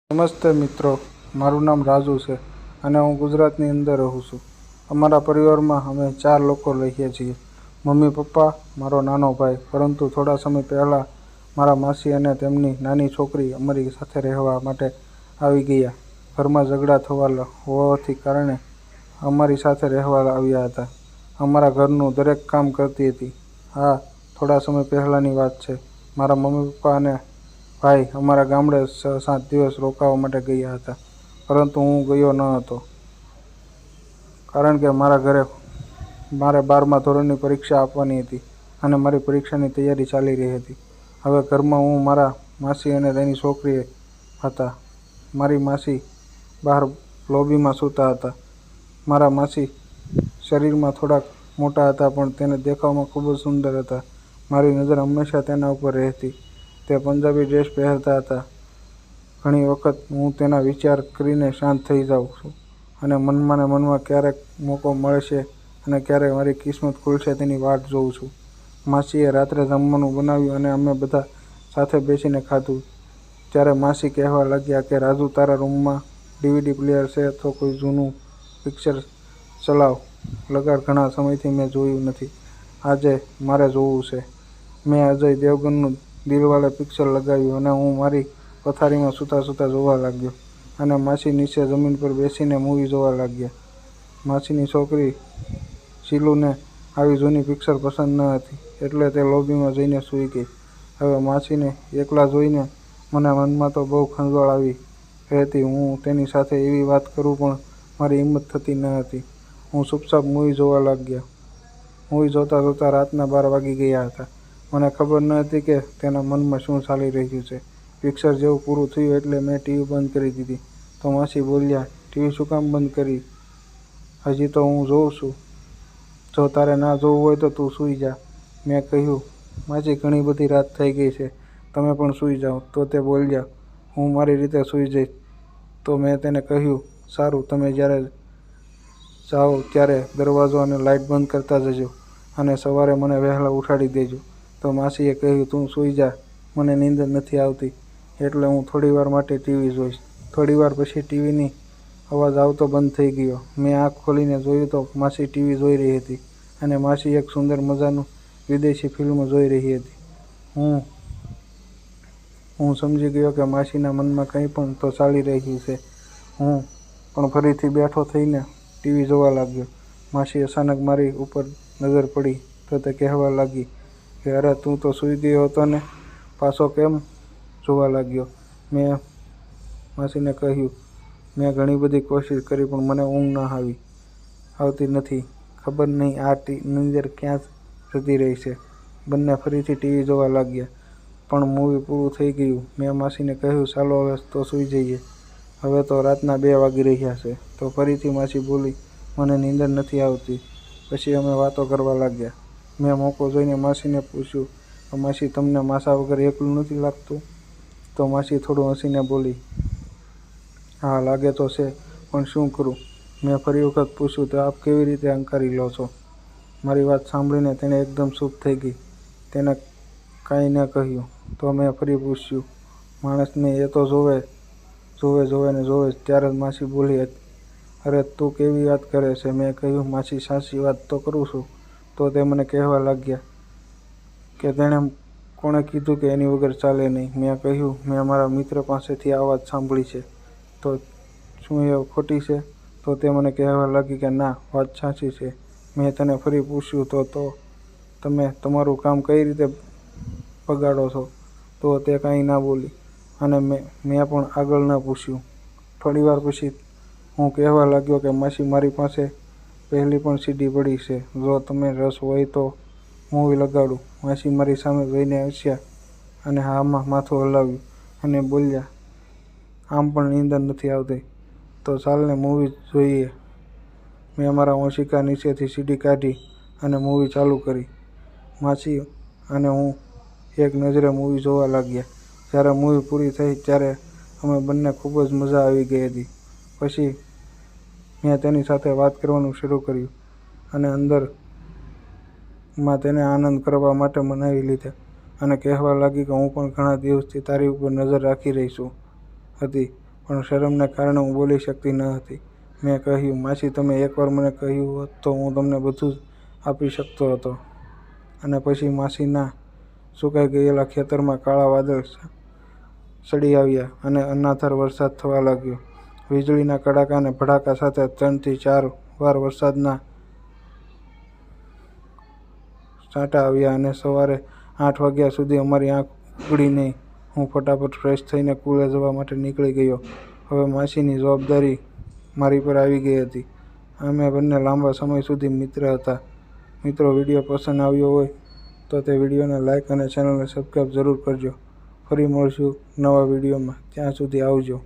નમસ્તે મિત્રો, મારું નામ રાજુ છે અને હું ગુજરાતની અંદર રહું છું. અમારા પરિવારમાં અમે 4 લોકો રહીએ છીએ. મમ્મી, પપ્પા, મારો નાનો ભાઈ. પરંતુ થોડા સમય પહેલા મારા માસી અને તેમની નાની છોકરી અમારી સાથે રહેવા માટે આવી ગયા. ઘરમાં ઝઘડા હોવાથી કારણે અમારી સાથે રહેવા આવ્યા હતા. અમારા ઘરનું દરેક કામ કરતી હતી. આ થોડા સમય પહેલાની વાત છે. મારા મમ્મી, પપ્પા અને ભાઈ અમારા ગામડે 6-7 દિવસ રોકાવા માટે ગયા હતા, પરંતુ હું ગયો ન હતો કારણ કે મારે 12મા ધોરણની પરીક્ષા આપવાની હતી અને મારી પરીક્ષાની તૈયારી ચાલી રહી હતી. હવે ઘરમાં હું, મારા માસી અને તેની છોકરી હતા. મારી માસી બહાર લોબીમાં સૂતા હતા. મારા માસી શરીરમાં થોડાક મોટા હતા, પણ તેને દેખાવમાં ખૂબ જ સુંદર હતા. મારી નજર હંમેશા તેના ઉપર રહેતી. તે પંજાબી ડ્રેસ પહેરતા હતા. ઘણી વખત હું તેના વિચાર કરીને શાંત થઈ જાઉં છું અને મનમાં ને મનમાં ક્યારે મોકો મળશે અને ક્યારે મારી કિસ્મત ખુલશે તેની વાટ જોઉં છું. માસીએ રાત્રે જમવાનું બનાવ્યું અને અમે બધા સાથે બેસીને ખાધું. ત્યારે માસી કહેવા લાગ્યા કે રાજુ, તારા રૂમમાં DVD પ્લેયર છે તો કોઈ જૂનું પિક્ચર લગાડ. ઘણા સમયથી મેં જોયું નથી, આજે મારે જોવું છે. મેં અજય દેવગનનું દિલવાલે પિક્ચર લગાવ્યું અને હું મારી પથારીમાં સૂતા જોવા લાગ્યો અને માસી નીચે જમીન પર બેસીને મૂવી જોવા લાગ્યા. માસીની છોકરી શીલુને આવી જૂની પિક્ચર પસંદ ન હતી, એટલે તે લોબીમાં જઈને સૂઈ ગઈ. હવે માસીને એકલા જોઈને મને મનમાં તો બહુ ખંજવાળ આવી રહેતી. હું તેની સાથે એવી વાત કરું પણ મારી હિંમત થતી ન હતી. હું ચૂપચાપ મૂવી જોવા લાગ્યો. મૂવી જોતા જોતા રાતના 12 વાગી ગયા હતા. મને ખબર ન હતી કે તેના મનમાં શું ચાલી રહ્યું છે. પિક્ચર જેવું પૂરું થયું એટલે મેં ટીવી બંધ કરી દીધી. તો માસી બોલ્યા, ટીવી શું કામ બંધ કરી? હજી તો હું જોઉં છું. જો તારે ના જોવું હોય તો તું સૂઈ જા. મેં કહ્યું, માસી, ઘણી બધી રાત થઈ ગઈ છે, તમે પણ સૂઈ જાઓ. તો તે બોલ્યા, હું મારી રીતે સૂઈ જઈશ. તો મેં તેને કહ્યું, સારું, તમે જ્યારે જાઓ ત્યારે દરવાજો અને લાઇટ બંધ કરતા જજો અને સવારે મને વહેલા ઉઠાડી દેજો. તો માસીએ કહ્યું, તું સૂઈ જા, મને નીંદર નથી આવતી, એટલે હું થોડીવાર માટે ટીવી જોઈશ. થોડીવાર પછી ટીવીની અવાજ આવતો બંધ થઈ ગયો. મેં આંખ ખોલીને જોયું તો માસી ટીવી જોઈ રહી હતી અને માસી એક સુંદર મજાનું વિદેશી ફિલ્મ જોઈ રહી હતી. હું સમજી ગયો કે માસીના મનમાં કંઈ પણ તો ચાલી રહ્યું છે. હું પણ ફરીથી બેઠો થઈને ટીવી જોવા લાગ્યો. માસી અચાનક મારી ઉપર નજર પડી તો તે કહેવા લાગી કે અરે, તું તો સૂઈ ગયો હતો ને, પાછો કેમ જોવા લાગ્યો? મેં માસીને કહ્યું, મેં ઘણી બધી કોશિશ કરી પણ મને ઊંઘ આવતી નથી. ખબર નહીં આ નીંદર ક્યાં જતી રહી છે. બંને ફરીથી ટીવી જોવા લાગ્યા, પણ મૂવી પૂરું થઈ ગયું. મેં માસીને કહ્યું, ચાલો હવે તો સૂઈ જઈએ, હવે તો રાતના 2 વાગી રહ્યા છે. તો ફરીથી માસી બોલી, મને નીંદર નથી આવતી. પછી અમે વાતો કરવા લાગ્યા. મેં મોકો જોઈને માસીને પૂછ્યું, માસી, તમને માસા વગર એકલું નથી લાગતું? તો માસી થોડું હસીને બોલી, હા, લાગે તો છે, પણ શું કરું? મેં ફરી વખત પૂછ્યું, તો આપ કેવી રીતે હંકારી લો છો? મારી વાત સાંભળીને તેણે એકદમ ચૂપ થઈ ગઈ. તેને કાંઈ ન કહ્યું. તો મેં ફરી પૂછ્યું, માણસને એ તો જોવે ત્યારે માસી બોલી, અરે, તું કેવી વાત કરે છે? મેં કહ્યું, માસી, સાચી વાત તો કરું છું. તો તે મને કહેવા લાગ્યા કે તેણે કોણે કીધું કે એની વગર ચાલે નહીં? મેં કહ્યું, મેં મારા મિત્ર પાસેથી આ વાત સાંભળી છે. તો શું એ ખોટી છે? તો તે મને કહેવા લાગી કે ના, વાત સાચી છે. મેં તેને ફરી પૂછ્યું, તો તમે તમારું કામ કઈ રીતે બગાડો છો? તો તે કાંઈ ના બોલી અને મેં પણ આગળ ન પૂછ્યું. થોડીવાર પછી હું કહેવા લાગ્યો કે માસી, મારી પાસે પહેલી પણ CD પડી છે, જો તમને રસ હોય તો મૂવી લગાડું. માસી મારી સામે જોઈને હસ્યા અને હામાં માથું હલાવ્યું અને બોલ્યા, આમ પણ નીંદર નથી આવતી, તો ચાલને મૂવી જોઈએ. મેં મારા ઓશિકા નીચેથી CD કાઢી અને મૂવી ચાલુ કરી. માસી અને હું એક નજરે મૂવી જોવા લાગ્યા. જ્યારે મૂવી પૂરી થઈ ત્યારે અમે બંને ખૂબ જ મજા આવી ગઈ હતી. પછી મેં તેની સાથે વાત કરવાનું શરૂ કર્યું અને અંદરમાં તેને આનંદ કરવા માટે મનાવી લીધા અને કહેવા લાગી કે હું પણ ઘણા દિવસથી તારી ઉપર નજર રાખી રહી હતી, પણ શરમને કારણે હું બોલી શકતી ન હતી. મેં કહ્યું, માસી, તમે એકવાર મને કહ્યું હોત તો હું તમને બધું જ આપી શકતો હતો. અને પછી માસીના સુકાઈ ગયેલા ખેતરમાં કાળા વાદળ ચડી આવ્યા અને અનરાધાર વરસાદ થવા લાગ્યો. વીજળીના કડાકા અને ભડાકા સાથે 3 થી 4 વાર વરસાદના છાંટા આવ્યા અને સવારે 8 વાગ્યા સુધી અમારી આંખ ઉઘડી નહીં. હું ફટાફટ ફ્રેશ થઈને સ્કૂલે જવા માટે નીકળી ગયો. હવે માસીની જવાબદારી મારી પર આવી ગઈ હતી. અમે બંને લાંબા સમય સુધી મિત્ર હતા. મિત્રો, વિડીયો પસંદ આવ્યો હોય તો તે વિડીયોને લાઇક અને ચેનલને સબસ્ક્રાઈબ જરૂર કરજો. ફરી મળશું નવા વિડીયોમાં. ત્યાં સુધી આવજો.